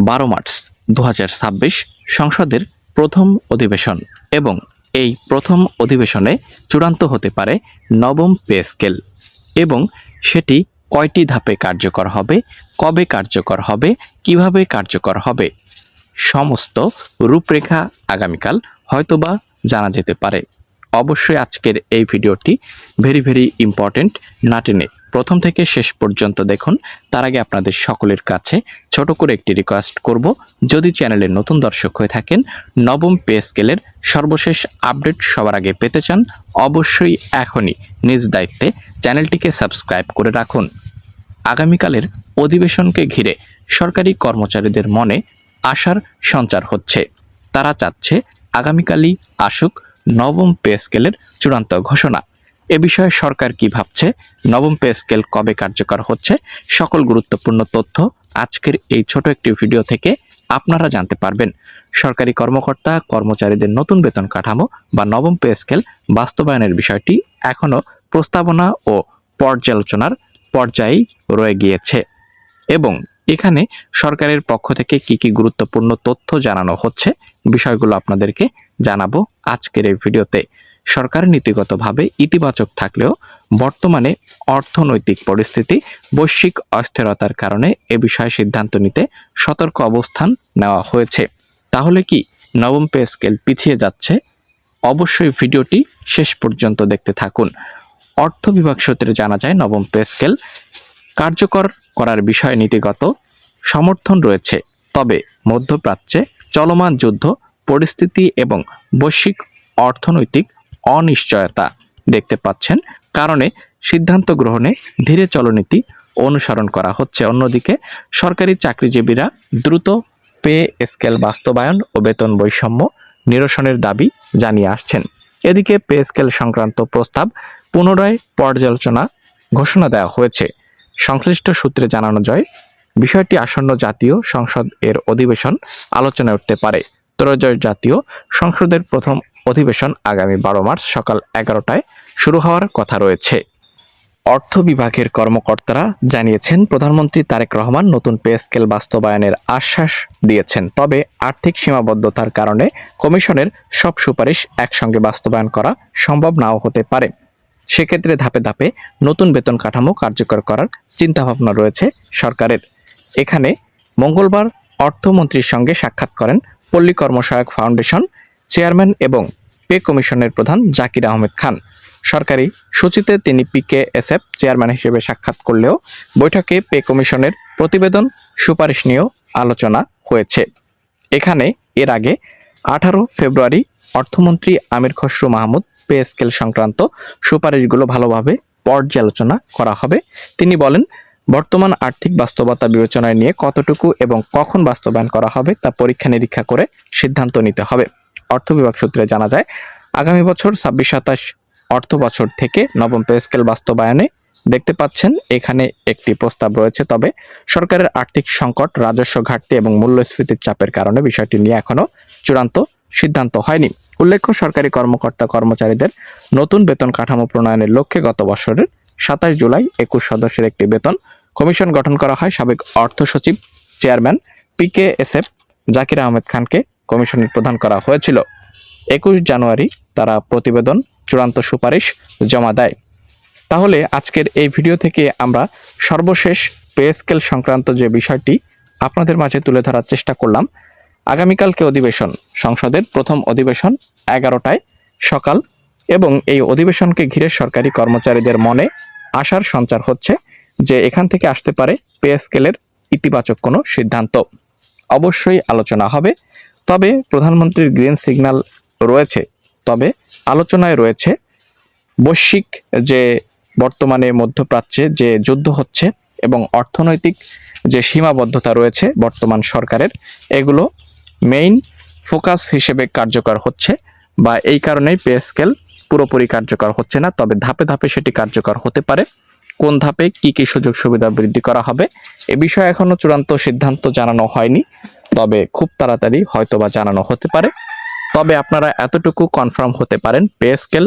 12 March 2026 সংসদের প্রথম অধিবেশন এবং এই প্রথম অধিবেশনে চূড়ান্ত হতে পারে নবম পে স্কেল এবং সেটি কয়টি ধাপে কার্যকর হবে, কবে কার্যকর হবে, কিভাবে কার্যকর হবে, সমস্ত রূপরেখা আগামীকাল হয়তোবা জানা যেতে পারে। অবশ্যই আজকের এই ভিডিওটি ভেরি ইম্পর্টেন্ট, না টেনে প্রথম থেকে শেষ পর্যন্ত দেখুন। তার আগে আপনাদের সকলের কাছে ছোট করে একটি রিকোয়েস্ট করব, যদি চ্যানেলের নতুন দর্শক হয়ে থাকেন, নবম পে স্কেলের সর্বশেষ আপডেট সবার আগে পেতে চান, অবশ্যই এখনই নিজ দায়িত্বে চ্যানেলটিকে সাবস্ক্রাইব করে রাখুন। আগামীকালের অধিবেশনকে ঘিরে সরকারি কর্মচারীদের মনে আশার সঞ্চার হচ্ছে। তারা চাচ্ছে আগামীকালই আসুক নবম পে স্কেলের চূড়ান্ত ঘোষণা। এ বিষয়ে সরকার কি ভাবছে, নবম পে স্কেল কবে কার্যকর হচ্ছে, সকল গুরুত্বপূর্ণ তথ্য আজকের এই ছোট একটি ভিডিও থেকে আপনারা জানতে পারবেন। সরকারি কর্মকর্তা কর্মচারীদের নতুন বেতন কাঠামো বা নবম পে স্কেল বাস্তবায়নের বিষয়টি এখনও প্রস্তাবনা ও পর্যালোচনার পর্যায়েই রয়ে গিয়েছে এবং এখানে সরকারের পক্ষ থেকে কি গুরুত্বপূর্ণ তথ্য জানানো হচ্ছে, বিষয়গুলো আপনাদেরকে জানাবো আজকের এই ভিডিওতে। সরকার নীতিগতভাবে ইতিবাচক থাকলেও বর্তমানে অর্থনৈতিক পরিস্থিতি বৈশ্বিক অস্থিরতার কারণে এ বিষয়ে সিদ্ধান্ত নিতে সতর্ক অবস্থান নেওয়া হয়েছে। তাহলে কি নবম পে স্কেল পিছিয়ে যাচ্ছে? অবশ্যই ভিডিওটি শেষ পর্যন্ত দেখতে থাকুন। অর্থ বিভাগ সূত্রে জানা যায়, নবম পে স্কেল কার্যকর করার বিষয়ে নীতিগত সমর্থন রয়েছে, তবে মধ্যপ্রাচ্যে চলমান যুদ্ধ পরিস্থিতি এবং বৈশ্বিক অর্থনৈতিক অনিশ্চয়তা দেখতে পাচ্ছেন কারণে সিদ্ধান্ত গ্রহণে ধীরে চলনীতি অনুসরণ করা হচ্ছে। অন্যদিকে সরকারি চাকরিজীবীরা দ্রুত পে স্কেল বাস্তবায়ন ও বেতন বৈষম্য নিরসনের দাবি জানিয়ে আসছেন। এদিকে পে স্কেল সংক্রান্ত প্রস্তাব পুনরায় পর্যালোচনা ঘোষণা দেওয়া হয়েছে। সংশ্লিষ্ট সূত্রে জানানো যায়, বিষয়টি আসন্ন জাতীয় সংসদ এর অধিবেশন আলোচনায় উঠতে পারে। ত্রয়োদশ জাতীয় সংসদের প্রথম অধিবেশন আগামী 12 মার্চ সকাল 11টায় শুরু হওয়ার কথা রয়েছে। অর্থ বিভাগের কর্মকর্তারা জানিয়েছেন, প্রধানমন্ত্রী তারেক রহমান নতুন পে স্কেল বাস্তবায়নের আশ্বাস দিয়েছেন, তবে আর্থিক সীমাবদ্ধতার কারণে কমিশনের সব সুপারিশ একসঙ্গে বাস্তবায়ন করা সম্ভব নাও হতে পারে। সেক্ষেত্রে ধাপে ধাপে নতুন বেতন কাঠামো কার্যকর করার চিন্তাভাবনা রয়েছে সরকারের। এখানে মঙ্গলবার অর্থমন্ত্রীর সঙ্গে সাক্ষাৎ করেন পল্লী কর্মসহায়ক ফাউন্ডেশন চেয়ারম্যান এবং পে কমিশনের প্রধান জাকির আহমেদ খান। সরকারি সূচিতে তিনি PKSF চেয়ারম্যান হিসেবে সাক্ষাৎ করলেও বৈঠকে পে কমিশনের প্রতিবেদন সুপারিশ নিয়েও আলোচনা হয়েছে। এখানে এর আগে 18 ফেব্রুয়ারি অর্থমন্ত্রী আমির খসরু মাহমুদ পে স্কেল সংক্রান্ত সুপারিশগুলো ভালোভাবে পর্যালোচনা করা হবে। তিনি বলেন, বর্তমান আর্থিক বাস্তবতা বিবেচনায় নিয়ে কতটুকু এবং কখন বাস্তবায়ন করা হবে তা পরীক্ষা নিরীক্ষা করে সিদ্ধান্ত নিতে হবে। অর্থ বিভাগ সূত্রে জানা যায়, আগামী বছর 26-27 অর্থ বছর থেকে নবম পে স্কেল বাস্তবায়নে দেখতে পাচ্ছেন এখানে একটি প্রস্তাব রয়েছে, তবে সরকারের আর্থিক সংকট, রাজস্ব ঘাটতি এবং মূল্যস্ফীতির চাপের কারণে বিষয়টি নিয়ে এখনো চূড়ান্ত সিদ্ধান্ত হয়নি। উল্লেখ্য, সরকারি কর্মকর্তা কর্মচারীদের নতুন বেতন কাঠামো প্রণয়নের লক্ষ্যে গত বছরের 27 জুলাই 21 সদস্যের একটি বেতন কমিশন গঠন করা হয়। সাবেক অর্থ সচিব চেয়ারম্যান PKSF জাকির আহমেদ খানকে কমিশনের প্রধান করা হয়েছিল। 21 জানুয়ারি তারা প্রতিবেদন চূড়ান্ত সুপারিশ জমা দেয়। তাহলে আজকের এই ভিডিও থেকে আমরা সর্বশেষ পে স্কেল সংক্রান্ত যে বিষয়টি আপনাদের মাঝে তুলে ধরার চেষ্টা করলাম। আগামীকালকে অধিবেশন, সংসদের প্রথম অধিবেশন 11টায় সকাল এবং এই অধিবেশনকে ঘিরে সরকারি কর্মচারীদের মনে আশার সঞ্চার হচ্ছে যে এখান থেকে আসতে পারে পে স্কেলের ইতিবাচক কোনো সিদ্ধান্ত। অবশ্যই আলোচনা হবে, তবে প্রধানমন্ত্রীর গ্রিন সিগন্যাল রয়েছে, তবে আলোচনায় রয়েছে বৈশ্বিক যে বর্তমানে মধ্যপ্রাচ্যে যে যুদ্ধ হচ্ছে এবং অর্থনৈতিক যে সীমাবদ্ধতা রয়েছে বর্তমান সরকারের, এগুলো মেইন ফোকাস হিসেবে কার্যকর হচ্ছে বা এই কারণেই পে স্কেল পুরোপুরি কার্যকর হচ্ছে না, তবে ধাপে ধাপে সেটি কার্যকর হতে পারে। কোন ধাপে কি সুযোগ সুবিধা বৃদ্ধি করা হবে এ বিষয়ে এখনো চূড়ান্ত সিদ্ধান্ত জানানো হয়নি, তবে খুব তাড়াতাড়ি হয়তোবা জানানো হতে পারে। তবে আপনারা এতটুকু কনফার্ম হতে পারেন, পে স্কেল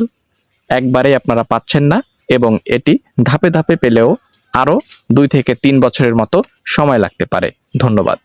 একবারেই আপনারা পাচ্ছেন না এবং এটি ধাপে ধাপে পেলেও আরও 2 থেকে 3 বছরের মতো সময় লাগতে পারে। ধন্যবাদ।